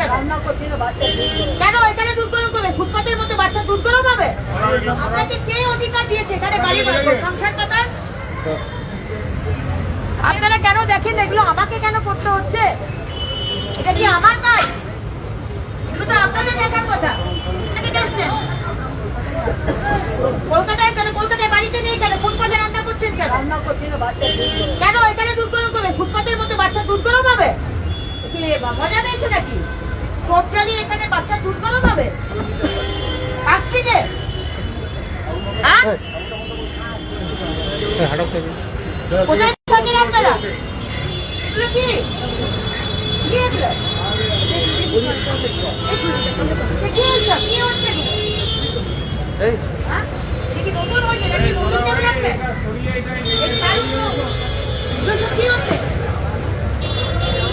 কেন? কেন এখানে দুধ গরম করবে? ফুটপাতের মতো বাচ্চা দুধ গরম হবে? আপনাকে কে অধিকার দিয়েছে এখানে গাড়ি সংসার পাতার? আপনারা কেন দেখেন এগুলো? আমাকে কেন করতে হচ্ছে? এটা কি আমার কাজ? এগুলো তো আপনাদের দেখার কথা। কলকাতায় কেন? কলকাতায় বাড়িতে নেই কেন? ফুটপাতে রান্না করছেন কেন? কেন এখানে দুধ গরম করবে? ফুটপাতের মতো বাচ্চা দুধ গরম হবে? কি মজা পেয়েছে নাকি? স্টোভ চালিয়ে এখানে বাচ্চা দুধ গরম হবে? পার্কস্ট্রিটে? হ্যাঁ? কোথায় থাকেন আপনারা? এগুলো কি? কি এগুলো? কি হচ্ছে? কি হচ্ছে এগুলো? হ্যাঁ? এটা কি নতুন হয়েছে নাকি? নতুন করে রাখবেন? কি হচ্ছে?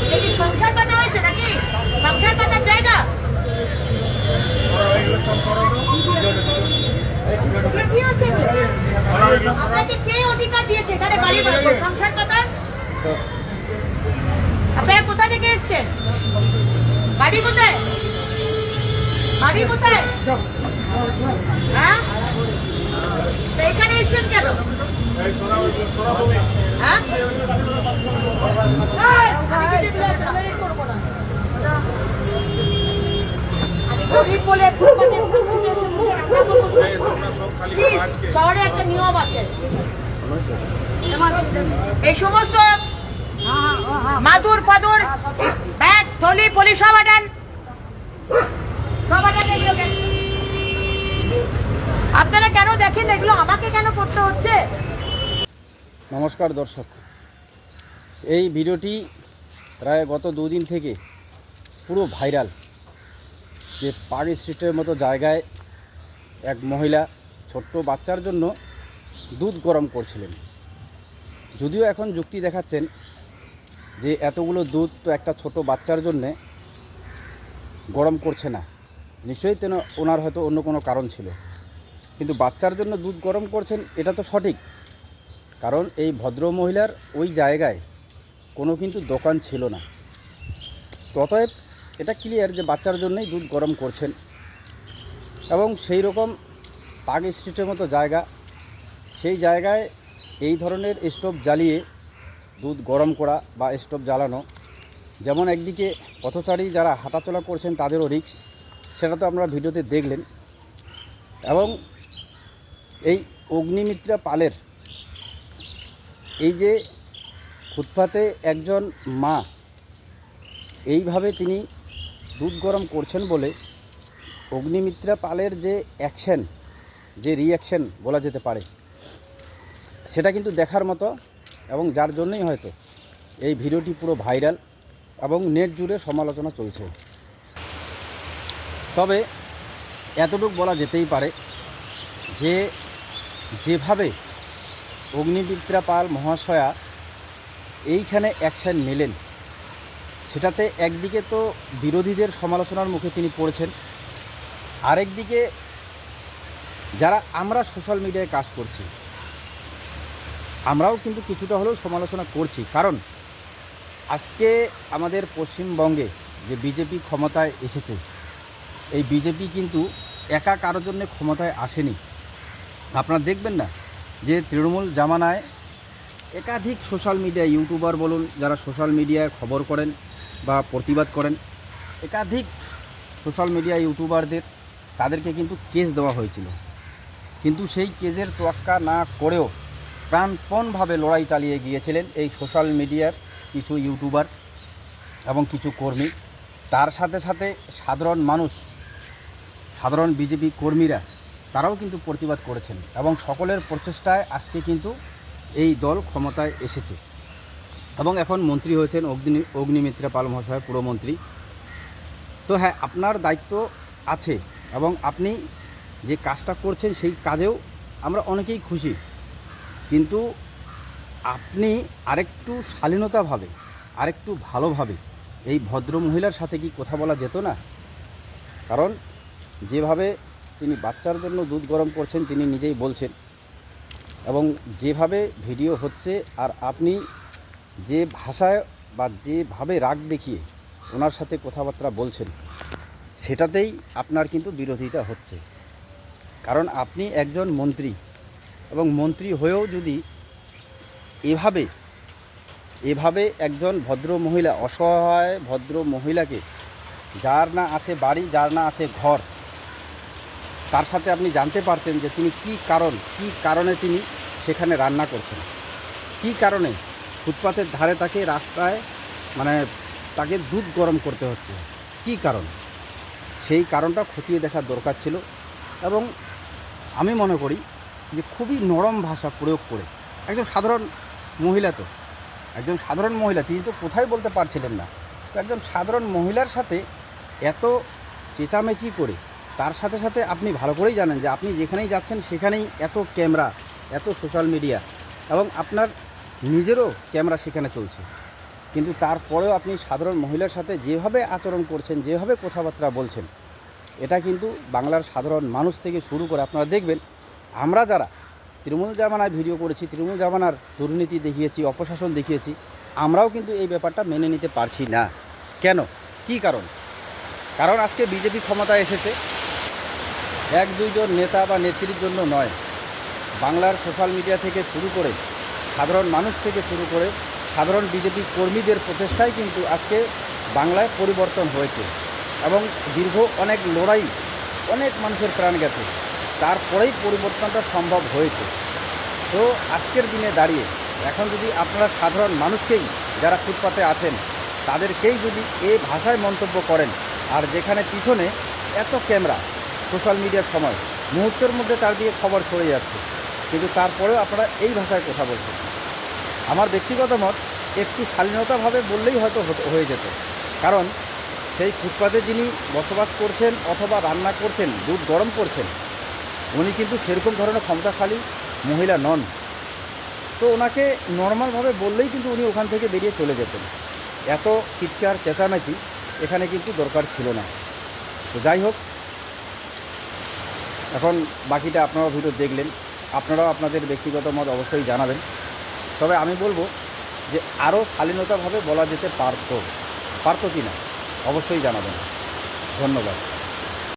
এটা কি সংসার পাতা হয়েছে নাকি? সংসার পাতার জায়গা? কি হচ্ছে এগুলো? আপনাকে কে অধিকার দিয়েছে এখানে গাড়ি সংসার পাতার? আপনারা কোথা থেকে এসছেন? বাড়ি কোথায়? বাড়ি কোথায়? হ্যাঁ, এখানে এসছেন কেন? হ্যাঁ, গরিব বলে শহরে একটা নিয়ম আছে। এই সমস্ত মাদুর ফাদুর ব্যাগ থলি পলি সব আনেন, আপনারা কেন দেখেন এগুলো? আমাকে কেন করতে হচ্ছে? নমস্কার দর্শক, এই ভিডিওটি প্রায় গত দুদিন থেকে পুরো ভাইরাল। যে পার্ক স্ট্রিটের মতো জায়গায় এক মহিলা ছোট্ট বাচ্চার জন্য দুধ গরম করছিলেন। যদিও এখন যুক্তি দেখাচ্ছেন যে এতগুলো দুধ তো একটা ছোট বাচ্চার জন্যে গরম করছে না, নিশ্চয়ই ওনার হয়তো অন্য কোনো কারণ ছিল, কিন্তু বাচ্চার জন্য দুধ গরম করছেন এটা তো সঠিক। কারণ এই ভদ্র মহিলার ওই জায়গায় কোনো কিন্তু দোকান ছিল না। অতএব এটা ক্লিয়ার যে বাচ্চার জন্যই দুধ গরম করছেন। এবং সেই রকম পার্ক স্ট্রিটের মতো জায়গা, সেই জায়গায় এই ধরনের স্টোভ জ্বালিয়ে দুধ গরম করা বা স্টোভ জ্বালানো, যেমন একদিকে পথচারী যারা হাঁটাচলা করছেন তাদেরও রিস্ক, সেটা তো আপনারা ভিডিওতে দেখলেন। এবং এই অগ্নিমিত্রা পালের এই যে ফুটপাতে একজন মা এইভাবে তিনি দুধ গরম করছেন বলে অগ্নিমিত্রা পালের যে অ্যাকশন, যে রিঅ্যাকশন বলা যেতে পারে, সেটা কিন্তু দেখার মতো, এবং যার জন্যই হয়তো এই ভিডিওটি পুরো ভাইরাল এবং নেট জুড়ে সমালোচনা চলছে। তবে এতটুকু বলা যেতেই পারে যে যেভাবে অগ্নিমিত্রা পাল মহাশয়া এইখানে অ্যাকশন নিলেন, সেটাতে একদিকে তো বিরোধীদের সমালোচনার মুখে তিনি পড়েছেন, আরেকদিকে যারা আমরা সোশ্যাল মিডিয়ায় কাজ করছি আমরাও কিন্তু কিছুটা হলেও সমালোচনা করছি। কারণ আজকে আমাদের পশ্চিমবঙ্গে যে বিজেপি ক্ষমতায় এসেছে, এই বিজেপি কিন্তু একা কারোর জন্য ক্ষমতায় আসেনি। আপনারা দেখবেন না যে তৃণমূল জামানায় একাধিক সোশ্যাল মিডিয়া ইউটিউবার বলুন, যারা সোশ্যাল মিডিয়ায় খবর করেন বা প্রতিবাদ করেন, একাধিক সোশ্যাল মিডিয়া ইউটিউবারদের তাদেরকে কিন্তু কেস দেওয়া হয়েছিল। কিন্তু সেই কেসের তোয়াক্কা না করেও প্রাণপণভাবে লড়াই চালিয়ে গিয়েছিলেন এই সোশ্যাল মিডিয়ার কিছু ইউটিউবার এবং কিছু কর্মী। তার সাথে সাথে সাধারণ মানুষ, সাধারণ বিজেপি কর্মীরা তারাও কিন্তু প্রতিবাদ করেছেন, এবং সকলের প্রচেষ্টায় আজকে কিন্তু এই দল ক্ষমতায় এসেছে এবং এখন মন্ত্রী হয়েছেন অগ্নিমিত্রা পাল মহাশয়, পুরমন্ত্রী। তো হ্যাঁ, আপনার দায়িত্ব আছে এবং আপনি যে কাজটা করছেন সেই কাজেও আমরা অনেকেই খুশি, কিন্তু আপনি আরেকটু শালীনতাভাবে, আরেকটু ভালোভাবে এই ভদ্র মহিলার সাথে কি কথা বলা যেত না? কারণ যেভাবে তিনি বাচ্চার জন্য দুধ গরম করছেন তিনি নিজেই বলছেন, এবং যেভাবে ভিডিও হচ্ছে আর আপনি যে ভাষায় বা যেভাবে রাগ দেখিয়ে ওনার সাথে কথাবার্তা বলছেন, সেটাতেই আপনার কিন্তু বিরোধিতা হচ্ছে। কারণ আপনি একজন মন্ত্রী, এবং মন্ত্রী হয়েও যদি এভাবে একজন ভদ্র মহিলা, অসহায় ভদ্র মহিলাকে, যার না আছে বাড়ি, যার না আছে ঘর, তার সাথে আপনি জানতে পারতেন যে তিনি কী কারণে তিনি সেখানে রান্না করছেন, কী কারণে ফুটপাতের ধারে তাকে রাস্তায় তাকে দুধ গরম করতে হচ্ছে, কী কারণ, সেই কারণটা খতিয়ে দেখার দরকার ছিল। এবং আমি মনে করি যে খুবই নরম ভাষা প্রয়োগ করে, একজন সাধারণ মহিলা তিনি তো কোথায় বলতে পারছিলেন না, তো একজন সাধারণ মহিলার সাথে এত চেঁচামেচি করে, তার সাথে সাথে আপনি ভালো করেই জানেন যে আপনি যেখানেই যাচ্ছেন সেখানেই এত ক্যামেরা, এত সোশ্যাল মিডিয়া, এবং আপনার নিজেরও ক্যামেরা সেখানে চলছে, কিন্তু তারপরেও আপনি সাধারণ মহিলার সাথে যেভাবে আচরণ করছেন, যেভাবে কথাবার্তা বলছেন, এটা কিন্তু বাংলার সাধারণ মানুষ থেকে শুরু করে আপনারা দেখবেন, আমরা যারা তৃণমূল জামানায় ভিডিও করেছি, তৃণমূল জামানার দুর্নীতি দেখিয়েছি, অপশাসন দেখিয়েছি, আমরাও কিন্তু এই ব্যাপারটা মেনে নিতে পারছি না। কেন, কী কারণ আজকে বিজেপি ক্ষমতায় এসেছে এক দুইজন নেতা বা নেত্রীর জন্য নয়, বাংলার সোশ্যাল মিডিয়া থেকে শুরু করে, সাধারণ মানুষ থেকে শুরু করে, সাধারণ বিজেপি কর্মীদের প্রচেষ্টায় কিন্তু আজকে বাংলায় পরিবর্তন হয়েছে। এবং দীর্ঘ অনেক লড়াই, অনেক মানুষের প্রাণ গেছে, তারপরেই পরিবর্তনটা সম্ভব হয়েছে। তো আজকের দিনে দাঁড়িয়ে এখন যদি আপনারা সাধারণ মানুষকেই, যারা ফুটপাতে আছেন, তাদেরকেই যদি এই ভাষায় মন্তব্য করেন, আর যেখানে পিছনে এত ক্যামেরা, সোশ্যাল মিডিয়ার সময় মুহূর্তের মধ্যে তার দিয়ে খবর ছড়িয়ে যাচ্ছে, কিন্তু তারপরেও আপনারা এই ভাষায় কথা বলছেন, আমার ব্যক্তিগত মত একটু শালীনতাভাবে বললেই হয়তো হয়ে যেত। কারণ সেই ফুটপাতে যিনি বসবাস করছেন অথবা রান্না করছেন, দুধ গরম করছেন, উনি কিন্তু সেরকম ধরনের ক্ষমতাশালী মহিলা নন। তো ওনাকে নর্মালভাবে বললেই কিন্তু উনি ওখান থেকে বেরিয়ে চলে যেতেন। এত চিৎকার চেঁচামেচি এখানে কিন্তু দরকার ছিল না। তো যাই হোক, এখন বাকিটা আপনারাও ভিডিও দেখলেন, আপনারাও আপনাদের ব্যক্তিগত মত অবশ্যই জানাবেন। তবে আমি বলবো যে আরও শালীনতাভাবে বলা যেতে পারতো কি না, অবশ্যই জানাবেন। ধন্যবাদ।